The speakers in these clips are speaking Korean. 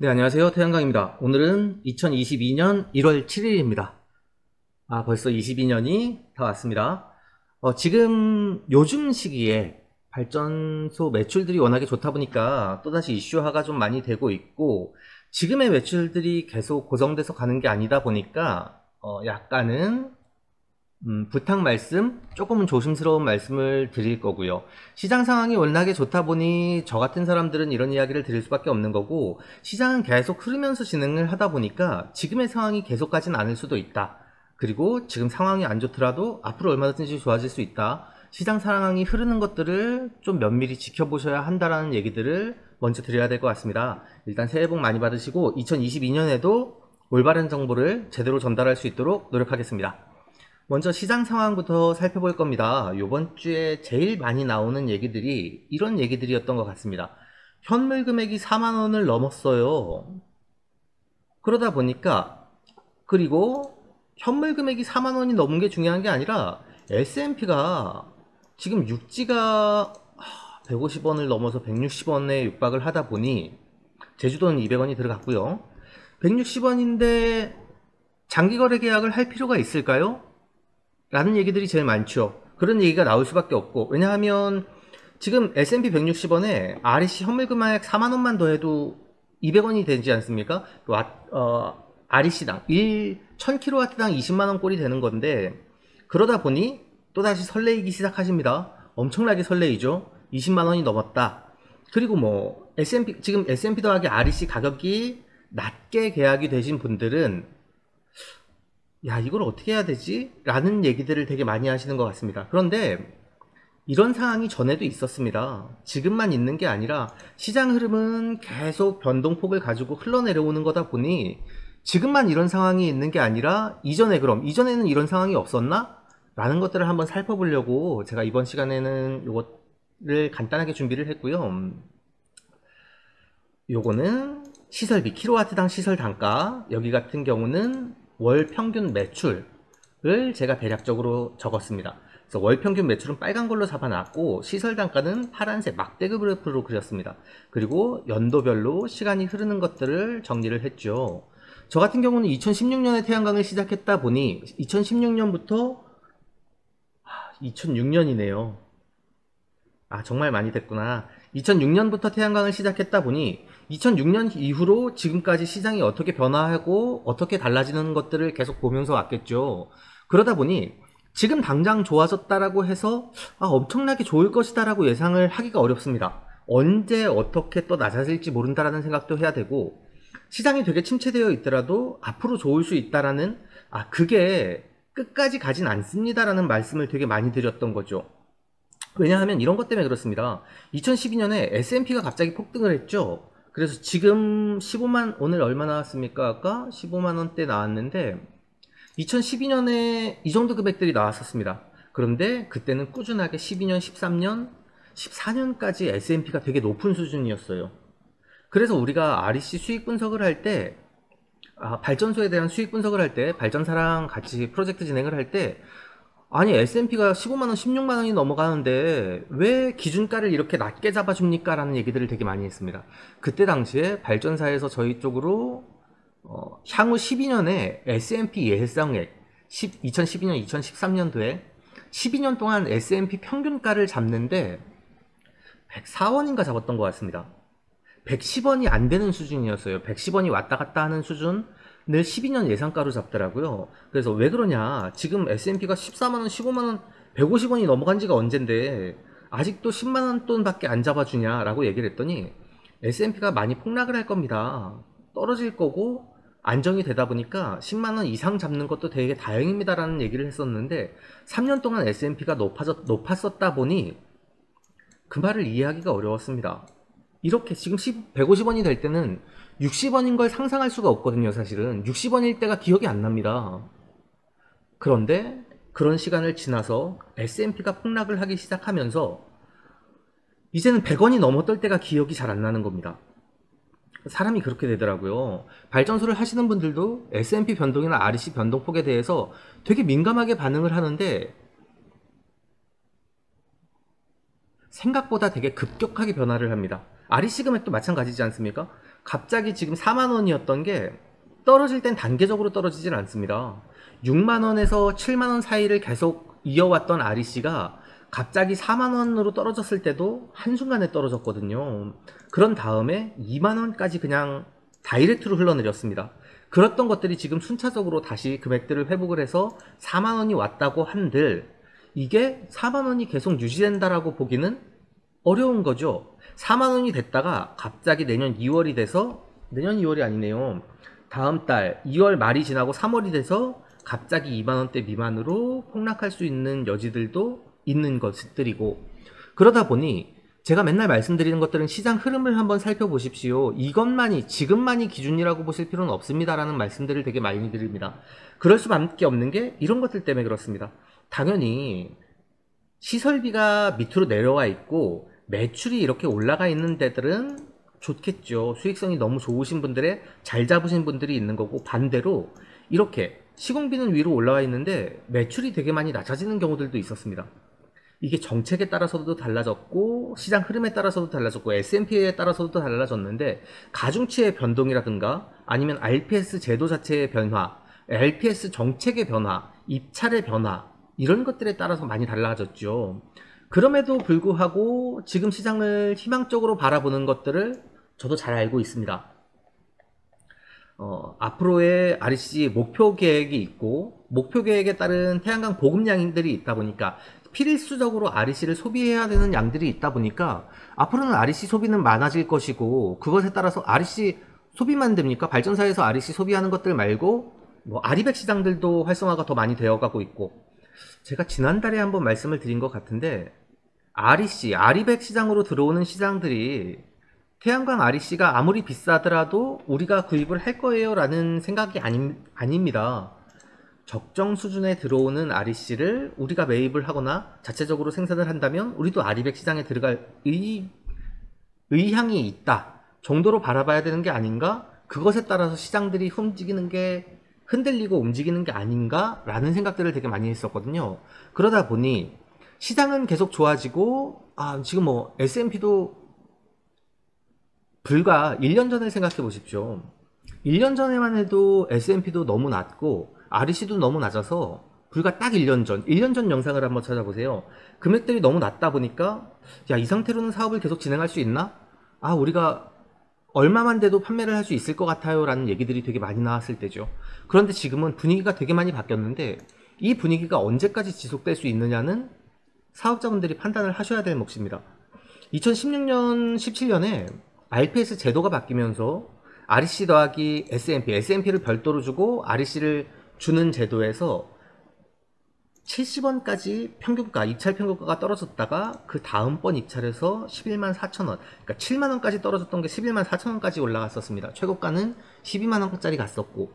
네, 안녕하세요. 태양광입니다. 오늘은 2022년 1월 7일입니다. 벌써 22년이 다 왔습니다. 지금 요즘 시기에 발전소 매출들이 워낙에 좋다 보니까 또다시 이슈화가 좀 많이 되고 있고, 지금의 매출들이 계속 고정돼서 가는 게 아니다 보니까, 약간은 부탁 말씀, 조금은 조심스러운 말씀을 드릴 거고요. 시장 상황이 워낙에 좋다 보니 저 같은 사람들은 이런 이야기를 드릴 수밖에 없는 거고, 시장은 계속 흐르면서 진행을 하다 보니까 지금의 상황이 계속 가진 않을 수도 있다. 그리고 지금 상황이 안 좋더라도 앞으로 얼마든지 좋아질 수 있다. 시장 상황이 흐르는 것들을 좀 면밀히 지켜보셔야 한다라는 얘기들을 먼저 드려야 될 것 같습니다. 일단 새해 복 많이 받으시고 2022년에도 올바른 정보를 제대로 전달할 수 있도록 노력하겠습니다. 먼저 시장 상황부터 살펴볼 겁니다. 이번 주에 제일 많이 나오는 얘기들이 이런 얘기들이었던 것 같습니다. 현물 금액이 4만 원을 넘었어요. 그러다 보니까, 그리고 현물 금액이 4만 원이 넘은 게 중요한 게 아니라 S&P가 지금 육지가 150원을 넘어서 160원에 육박을 하다 보니, 제주도는 200원이 들어갔고요. 160원인데 장기 거래 계약을 할 필요가 있을까요? 라는 얘기들이 제일 많죠. 그런 얘기가 나올 수밖에 없고, 왜냐하면 지금 S&P 160원에 REC 현물금액 4만원만 더해도 200원이 되지 않습니까? REC당 1000kW당 20만원 꼴이 되는 건데, 그러다 보니 또다시 설레이기 시작하십니다. 엄청나게 설레이죠. 20만원이 넘었다. 그리고 뭐 지금 S&P 더하기 REC 가격이 낮게 계약이 되신 분들은 야, 이걸 어떻게 해야 되지? 라는 얘기들을 되게 많이 하시는 것 같습니다. 그런데 이런 상황이 전에도 있었습니다. 지금만 있는 게 아니라 시장 흐름은 계속 변동폭을 가지고 흘러내려오는 거다 보니 지금만 이런 상황이 있는 게 아니라 이전에는 이런 상황이 없었나? 라는 것들을 한번 살펴보려고 제가 이번 시간에는 요거를 간단하게 준비를 했고요. 요거는 시설비, 킬로와트당 시설 단가, 여기 같은 경우는 월 평균 매출을 제가 대략적으로 적었습니다. 그래서 월 평균 매출은 빨간 걸로 잡아놨고 시설 단가는 파란색 막대 그래프로 그렸습니다. 그리고 연도별로 시간이 흐르는 것들을 정리를 했죠. 저 같은 경우는 2016년에 태양광을 시작했다 보니 2016년부터 2006년이네요. 정말 많이 됐구나. 2006년부터 태양광을 시작했다 보니 2006년 이후로 지금까지 시장이 어떻게 변화하고 어떻게 달라지는 것들을 계속 보면서 왔겠죠. 그러다 보니 지금 당장 좋아졌다라고 해서 엄청나게 좋을 것이다 라고 예상을 하기가 어렵습니다. 언제 어떻게 또 낮아질지 모른다라는 생각도 해야 되고, 시장이 되게 침체되어 있더라도 앞으로 좋을 수 있다라는, 그게 끝까지 가진 않습니다라는 말씀을 되게 많이 드렸던 거죠. 왜냐하면 이런 것 때문에 그렇습니다. 2012년에 S&P가 갑자기 폭등을 했죠. 그래서 지금 오늘 얼마 나왔습니까? 아까 15만원대 나왔는데 2012년에 이 정도 금액들이 나왔었습니다. 그런데 그때는 꾸준하게 12년, 13년, 14년까지 S&P가 되게 높은 수준이었어요. 그래서 우리가 REC 수익 분석을 할 때, 발전소에 대한 수익 분석을 할 때, 발전사랑 같이 프로젝트 진행을 할 때, 아니 S&P가 15만원, 16만원이 넘어가는데 왜 기준가를 이렇게 낮게 잡아줍니까? 라는 얘기들을 되게 많이 했습니다. 그때 당시에 발전사에서 저희 쪽으로 향후 12년에 S&P 예상액 2012년, 2013년도에 12년 동안 S&P 평균가를 잡는데 104원인가 잡았던 것 같습니다. 110원이 안 되는 수준이었어요. 110원이 왔다 갔다 하는 수준을 12년 예상가로 잡더라고요. 그래서 왜 그러냐, 지금 S&P가 14만원, 15만원, 150원이 넘어간 지가 언젠데 아직도 10만원 돈밖에 안 잡아주냐 라고 얘기를 했더니, S&P가 많이 폭락을 할 겁니다. 떨어질 거고 안정이 되다 보니까 10만원 이상 잡는 것도 되게 다행입니다 라는 얘기를 했었는데, 3년 동안 S&P가 높았었다 보니 그 말을 이해하기가 어려웠습니다. 이렇게 지금 150원이 될 때는 60원인 걸 상상할 수가 없거든요. 사실은 60원일 때가 기억이 안 납니다. 그런데 그런 시간을 지나서 S&P가 폭락을 하기 시작하면서 이제는 100원이 넘었을 때가 기억이 잘 안 나는 겁니다. 사람이 그렇게 되더라고요. 발전소를 하시는 분들도 S&P 변동이나 REC 변동폭에 대해서 되게 민감하게 반응을 하는데 생각보다 되게 급격하게 변화를 합니다. REC 금액도 마찬가지지 않습니까? 갑자기 지금 4만 원이었던 게 떨어질 땐 단계적으로 떨어지질 않습니다. 6만 원에서 7만 원 사이를 계속 이어왔던 REC가 갑자기 4만 원으로 떨어졌을 때도 한순간에 떨어졌거든요. 그런 다음에 2만 원까지 그냥 다이렉트로 흘러내렸습니다. 그랬던 것들이 지금 순차적으로 다시 금액들을 회복을 해서 4만 원이 왔다고 한들 이게 4만 원이 계속 유지된다라고 보기는 어려운 거죠. 4만 원이 됐다가 갑자기 내년 2월이 돼서, 내년 2월이 아니네요. 다음 달 2월 말이 지나고 3월이 돼서 갑자기 2만 원대 미만으로 폭락할 수 있는 여지들도 있는 것들이고, 그러다 보니 제가 맨날 말씀드리는 것들은 시장 흐름을 한번 살펴보십시오. 이것만이, 지금만이 기준이라고 보실 필요는 없습니다라는 말씀들을 되게 많이 드립니다. 그럴 수밖에 없는 게 이런 것들 때문에 그렇습니다. 당연히 시설비가 밑으로 내려와 있고 매출이 이렇게 올라가 있는 데들은 좋겠죠. 수익성이 너무 좋으신 분들의 잘 잡으신 분들이 있는 거고, 반대로 이렇게 시공비는 위로 올라와 있는데 매출이 되게 많이 낮아지는 경우들도 있었습니다. 이게 정책에 따라서도 달라졌고 시장 흐름에 따라서도 달라졌고 S&P에 따라서도 달라졌는데, 가중치의 변동이라든가 아니면 RPS 제도 자체의 변화, RPS 정책의 변화, 입찰의 변화, 이런 것들에 따라서 많이 달라졌죠. 그럼에도 불구하고 지금 시장을 희망적으로 바라보는 것들을 저도 잘 알고 있습니다. 앞으로의 REC 목표 계획이 있고, 목표 계획에 따른 태양광 보급량들이 있다 보니까 필수적으로 REC를 소비해야 되는 양들이 있다 보니까 앞으로는 REC 소비는 많아질 것이고, 그것에 따라서 REC 소비만 됩니까? 발전사에서 REC 소비하는 것들 말고 뭐 아리백 시장들도 활성화가 더 많이 되어가고 있고, 제가 지난달에 한번 말씀을 드린 것 같은데 REC, 아리백 시장으로 들어오는 시장들이 태양광 REC가 아무리 비싸더라도 우리가 구입을 할 거예요 라는 생각이 아닙니다. 적정 수준에 들어오는 REC를 우리가 매입을 하거나 자체적으로 생산을 한다면 우리도 아리백 시장에 들어갈 의향이 있다 정도로 바라봐야 되는 게 아닌가? 그것에 따라서 시장들이 흔들리고 움직이는 게 아닌가? 라는 생각들을 되게 많이 했었거든요. 그러다 보니 시장은 계속 좋아지고, 지금 뭐 S&P도 불과 1년 전을 생각해 보십시오. 1년 전에만 해도 S&P도 너무 낮고 REC도 너무 낮아서 불과 딱 1년 전 영상을 한번 찾아보세요. 금액들이 너무 낮다 보니까 야, 이 상태로는 사업을 계속 진행할 수 있나? 우리가 얼마만 돼도 판매를 할 수 있을 것 같아요 라는 얘기들이 되게 많이 나왔을 때죠. 그런데 지금은 분위기가 되게 많이 바뀌었는데, 이 분위기가 언제까지 지속될 수 있느냐는 사업자분들이 판단을 하셔야 될 몫입니다. 2016년, 17년에 RPS 제도가 바뀌면서 REC 더하기 S&P를 별도로 주고 REC를 주는 제도에서 70원까지 평균가, 입찰 평균가가 떨어졌다가 그 다음번 입찰에서 11만 4천원, 그러니까 7만원까지 떨어졌던 게 11만 4천원까지 올라갔었습니다. 최고가는 12만원짜리 갔었고,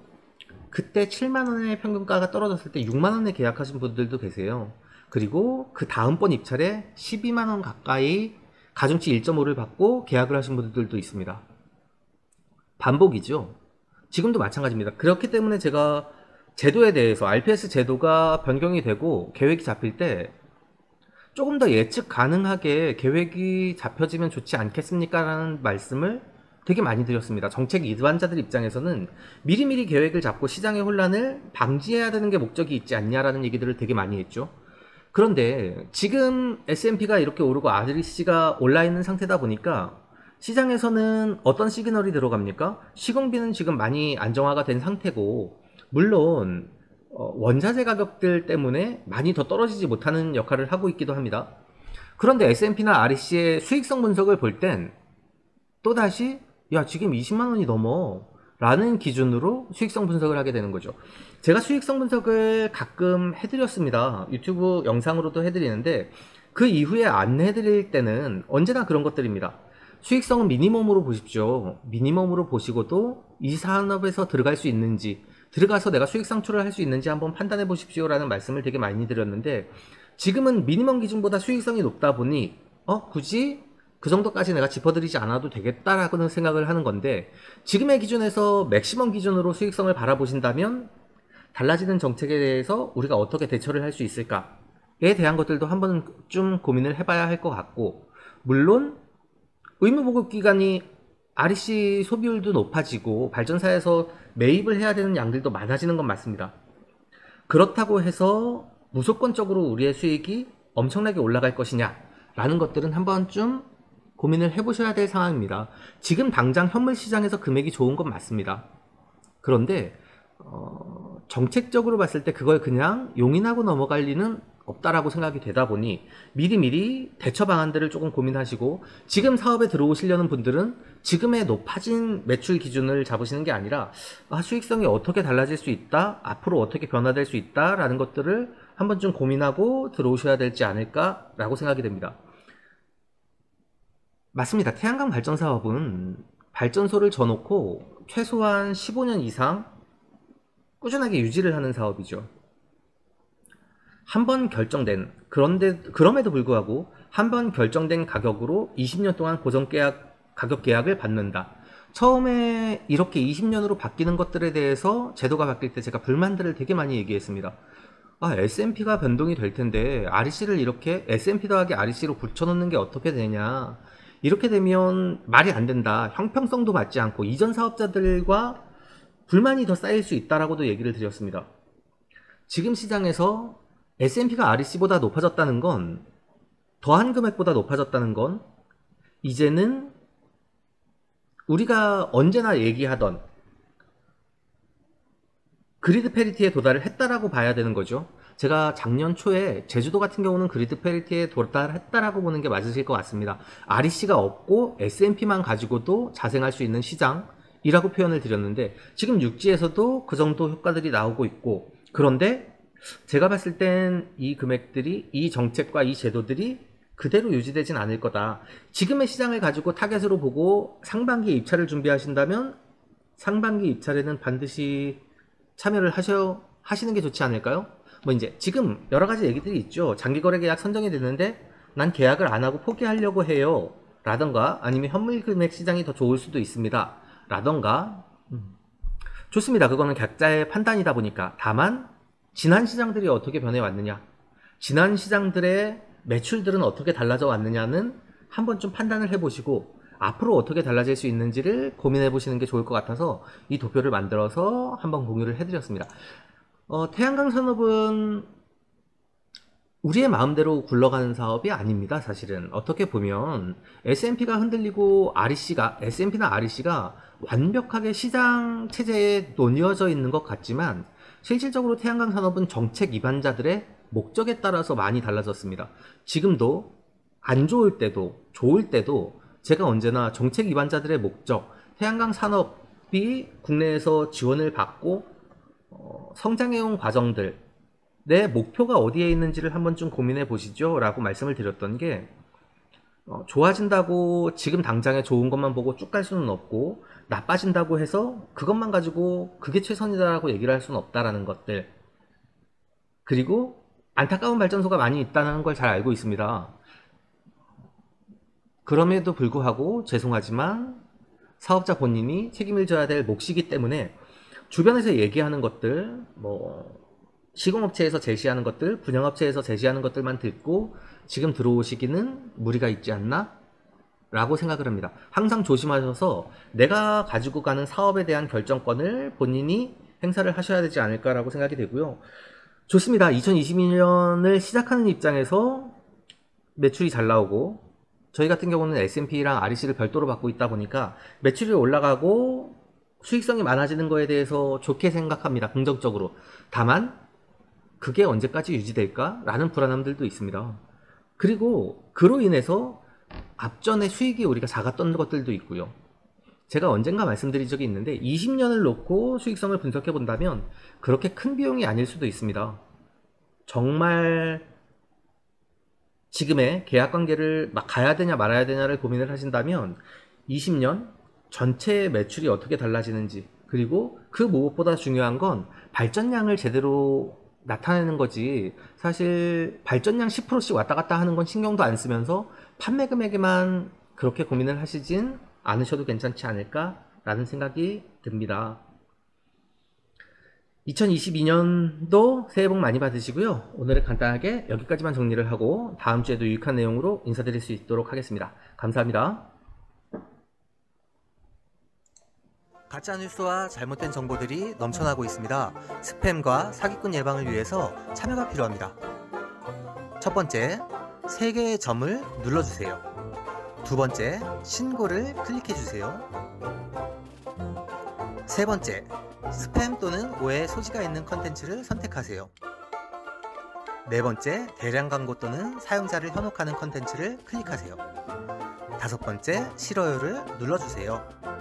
그때 7만원의 평균가가 떨어졌을 때 6만원에 계약하신 분들도 계세요. 그리고 그 다음번 입찰에 12만원 가까이 가중치 1.5를 받고 계약을 하신 분들도 있습니다. 반복이죠. 지금도 마찬가지입니다. 그렇기 때문에 제가 제도에 대해서 RPS 제도가 변경이 되고 계획이 잡힐 때 조금 더 예측 가능하게 계획이 잡혀지면 좋지 않겠습니까? 라는 말씀을 되게 많이 드렸습니다. 정책 이관자들 입장에서는 미리미리 계획을 잡고 시장의 혼란을 방지해야 되는 게 목적이 있지 않냐라는 얘기들을 되게 많이 했죠. 그런데 지금 S&P가 이렇게 오르고 REC가 올라있는 상태다 보니까 시장에서는 어떤 시그널이 들어갑니까? 시공비는 지금 많이 안정화가 된 상태고, 물론 원자재 가격들 때문에 많이 더 떨어지지 못하는 역할을 하고 있기도 합니다. 그런데 S&P나 REC의 수익성 분석을 볼 땐 또다시 야, 지금 20만원이 넘어 라는 기준으로 수익성 분석을 하게 되는 거죠. 제가 수익성 분석을 가끔 해드렸습니다. 유튜브 영상으로도 해드리는데, 그 이후에 안 해드릴 때는 언제나 그런 것들입니다. 수익성은 미니멈으로 보십시오. 미니멈으로 보시고도 이 산업에서 들어갈 수 있는지, 들어가서 내가 수익 창출을 할 수 있는지 한번 판단해 보십시오 라는 말씀을 되게 많이 드렸는데, 지금은 미니멈 기준보다 수익성이 높다 보니 굳이 그 정도까지 내가 짚어드리지 않아도 되겠다라고는 생각을 하는 건데, 지금의 기준에서 맥시멈 기준으로 수익성을 바라보신다면 달라지는 정책에 대해서 우리가 어떻게 대처를 할 수 있을까에 대한 것들도 한번 좀 고민을 해봐야 할 것 같고, 물론 의무보급기간이 REC 소비율도 높아지고 발전사에서 매입을 해야 되는 양들도 많아지는 건 맞습니다. 그렇다고 해서 무조건적으로 우리의 수익이 엄청나게 올라갈 것이냐 라는 것들은 한 번쯤 고민을 해보셔야 될 상황입니다. 지금 당장 현물 시장에서 금액이 좋은 건 맞습니다. 그런데 정책적으로 봤을 때 그걸 그냥 용인하고 넘어갈 리는 없다라고 생각이 되다 보니 미리미리 대처 방안들을 조금 고민하시고, 지금 사업에 들어오시려는 분들은 지금의 높아진 매출 기준을 잡으시는 게 아니라 수익성이 어떻게 달라질 수 있다, 앞으로 어떻게 변화될 수 있다 라는 것들을 한 번쯤 고민하고 들어오셔야 되지 않을까 라고 생각이 됩니다. 맞습니다. 태양광 발전 사업은 발전소를 져놓고 최소한 15년 이상 꾸준하게 유지를 하는 사업이죠. 한번 결정된, 그럼에도 불구하고 한 번 결정된 가격으로 20년 동안 가격 계약을 받는다. 처음에 이렇게 20년으로 바뀌는 것들에 대해서 제도가 바뀔 때 제가 불만들을 되게 많이 얘기했습니다. S&P가 변동이 될 텐데 REC를 이렇게 S&P 더하기 REC로 붙여놓는 게 어떻게 되냐. 이렇게 되면 말이 안 된다. 형평성도 맞지 않고 이전 사업자들과 불만이 더 쌓일 수 있다라고도 얘기를 드렸습니다. 지금 시장에서 S&P가 REC보다 높아졌다는 건, 더한 금액보다 높아졌다는 건 이제는 우리가 언제나 얘기하던 그리드 패리티에 도달을 했다라고 봐야 되는 거죠. 제가 작년 초에 제주도 같은 경우는 그리드 패리티에 도달했다라고 보는 게 맞으실 것 같습니다. REC가 없고 S&P만 가지고도 자생할 수 있는 시장이라고 표현을 드렸는데, 지금 육지에서도 그 정도 효과들이 나오고 있고, 그런데 제가 봤을 땐 이 금액들이, 이 정책과 이 제도들이 그대로 유지되진 않을 거다. 지금의 시장을 가지고 타겟으로 보고 상반기 입찰을 준비하신다면 상반기 입찰에는 반드시 참여를 하시는 게 좋지 않을까요? 이제 지금 여러 가지 얘기들이 있죠. 장기거래 계약 선정이 됐는데 난 계약을 안 하고 포기하려고 해요 라던가, 아니면 현물 금액 시장이 더 좋을 수도 있습니다 라던가. 좋습니다. 그거는 각자의 판단이다 보니까. 다만 지난 시장들이 어떻게 변해왔느냐, 지난 시장들의 매출들은 어떻게 달라져 왔느냐는 한 번쯤 판단을 해보시고 앞으로 어떻게 달라질 수 있는지를 고민해 보시는 게 좋을 것 같아서 이 도표를 만들어서 한번 공유를 해드렸습니다. 태양광 산업은 우리의 마음대로 굴러가는 사업이 아닙니다. 사실은 어떻게 보면 S&P가 흔들리고 S&P나 REC가 완벽하게 시장 체제에 논의어져 있는 것 같지만, 실질적으로 태양광 산업은 정책 위반자들의 목적에 따라서 많이 달라졌습니다. 지금도 안 좋을 때도 좋을 때도 제가 언제나 정책 위반자들의 목적, 태양광 산업이 국내에서 지원을 받고 성장해온 과정들의 목표가 어디에 있는지를 한 번쯤 고민해 보시죠 라고 말씀을 드렸던 게, 좋아진다고 지금 당장에 좋은 것만 보고 쭉 갈 수는 없고, 나빠진다고 해서 그것만 가지고 그게 최선이다라고 얘기를 할 수는 없다라는 것들, 그리고 안타까운 발전소가 많이 있다는 걸 잘 알고 있습니다. 그럼에도 불구하고 죄송하지만 사업자 본인이 책임을 져야 될 몫이기 때문에 주변에서 얘기하는 것들, 시공업체에서 제시하는 것들, 분양업체에서 제시하는 것들만 듣고 지금 들어오시기는 무리가 있지 않나? 라고 생각을 합니다. 항상 조심하셔서 내가 가지고 가는 사업에 대한 결정권을 본인이 행사를 하셔야 되지 않을까라고 생각이 되고요. 좋습니다. 2022년을 시작하는 입장에서 매출이 잘 나오고, 저희 같은 경우는 S&P랑 REC를 별도로 받고 있다 보니까 매출이 올라가고 수익성이 많아지는 거에 대해서 좋게 생각합니다. 긍정적으로. 다만 그게 언제까지 유지될까? 라는 불안함들도 있습니다. 그리고 그로 인해서 앞전에 수익이 우리가 작았던 것들도 있고요. 제가 언젠가 말씀드린 적이 있는데 20년을 놓고 수익성을 분석해 본다면 그렇게 큰 비용이 아닐 수도 있습니다. 정말 지금의 계약관계를 막 가야 되냐 말아야 되냐를 고민을 하신다면 20년 전체 매출이 어떻게 달라지는지, 그리고 그 무엇보다 중요한 건 발전량을 제대로 나타내는 거지, 사실 발전량 10%씩 왔다 갔다 하는 건 신경도 안 쓰면서 판매 금액에만 그렇게 고민을 하시진 않으셔도 괜찮지 않을까 라는 생각이 듭니다. 2022년도 새해 복 많이 받으시고요. 오늘은 간단하게 여기까지만 정리를 하고 다음 주에도 유익한 내용으로 인사드릴 수 있도록 하겠습니다. 감사합니다. 가짜뉴스와 잘못된 정보들이 넘쳐나고 있습니다. 스팸과 사기꾼 예방을 위해서 참여가 필요합니다. 첫 번째, 3개의 점을 눌러주세요. 두 번째, 신고를 클릭해주세요. 세 번째, 스팸 또는 오해 소지가 있는 컨텐츠를 선택하세요. 네 번째, 대량 광고 또는 사용자를 현혹하는 컨텐츠를 클릭하세요. 다섯 번째, 싫어요를 눌러주세요.